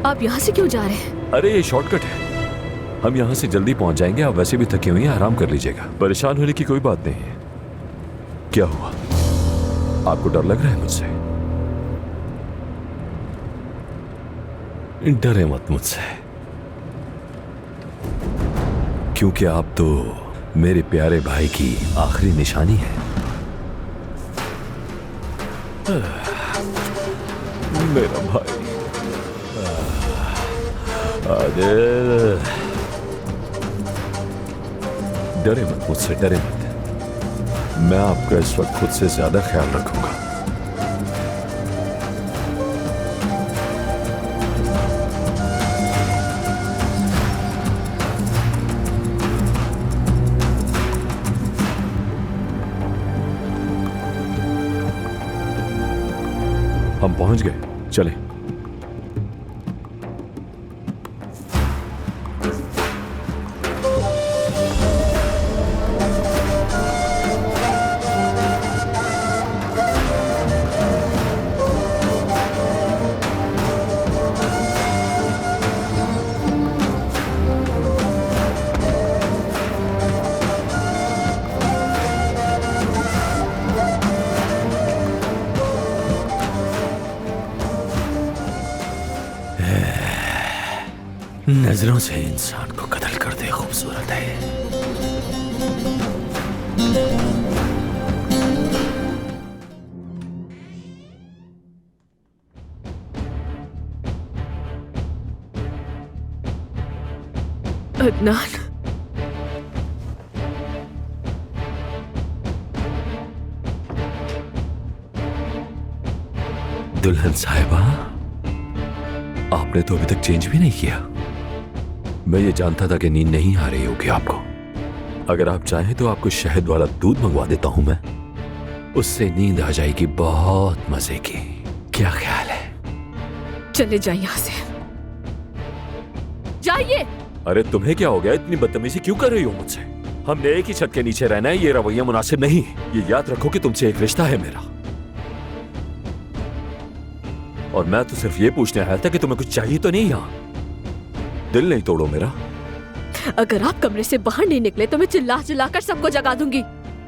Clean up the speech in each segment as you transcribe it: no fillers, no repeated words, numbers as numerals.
आप यहाँ से क्यों जा रहे हैं? अरे ये शॉर्टकट है, हम यहाँ से जल्दी पहुँच जाएंगे। आप वैसे भी थकी हुई हैं, आराम कर लीजिएगा। परेशान होने की कोई बात नहीं है। क्या हुआ, आपको डर लग रहा है मुझसे? डरे मत मुझसे, क्योंकि आप तो मेरे प्यारे भाई की आखिरी निशानी है। मेरा भाई आदिल, डरे मत मुझसे, डरे मत। मैं आपका इस वक्त खुद से ज्यादा ख्याल रखूंगा। हम पहुंच गए, चलें। नजरों से इंसान को कत्ल करते खूबसूरत है। अदनान, दुल्हन साहिबा, आपने तो अभी तक चेंज भी नहीं किया। मैं ये जानता था कि नींद नहीं आ रही होगी आपको। अगर आप चाहें तो आपको शहद वाला दूध मंगवा देता हूं मैं, उससे नींद आ जाएगी बहुत मजे की। क्या ख्याल है? चले जाइए यहाँ से, जाइए। अरे तुम्हें क्या हो गया, इतनी बदतमीजी क्यों कर रही हो मुझसे? हमने एक ही छत के नीचे रहना है, ये रवैया मुनासिब नहीं। ये याद रखो कि तुमसे एक रिश्ता है मेरा, और मैं तो सिर्फ ये पूछने आया था कि तुम्हें कुछ चाहिए तो नहीं। यहाँ दिल नहीं तोड़ो मेरा। अगर आप कमरे से बाहर नहीं निकले तो मैं चिल्ला चिल्लाकर सबको जगा दूंगी।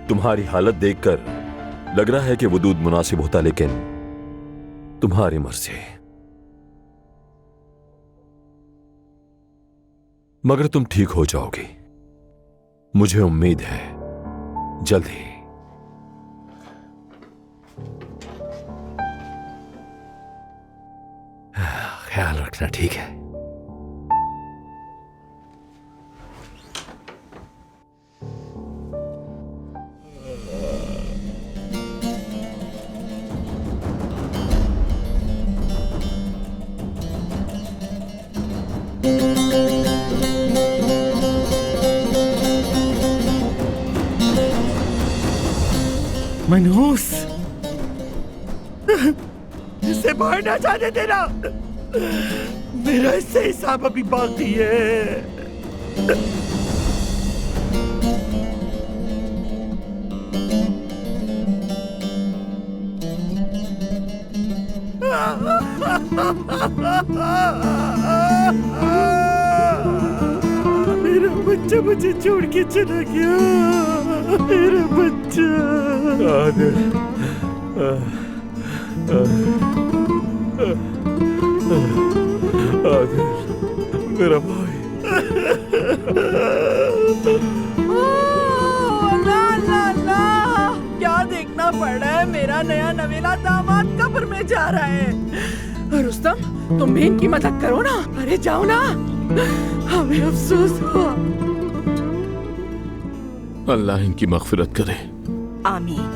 तुम्हारी हालत देखकर लग रहा है कि वो दूध मुनासिब होता, लेकिन तुम्हारी मर्जी। मगर तुम ठीक हो जाओगी, मुझे उम्मीद है, जल्द ही। ख्याल रखना, ठीक है? मनहूस, इसे बाहर ना जाने देना। मेरा इससे हिसाब अभी बाकी है। मेरा बच्चा मुझे छोड़ के चला गया। मेरा बच्चा आदिल, आदिल, मेरा भाई। ला ला ला, क्या देखना पड़ रहा है? मेरा नया नवेला दामाद कब्र में जा रहा है। रुस्तम, तुम भी इनकी मदद करो ना। अरे जाओ ना, हमें अफसोस हुआ। अल्लाह इनकी मग़फ़िरत करे। आमीन।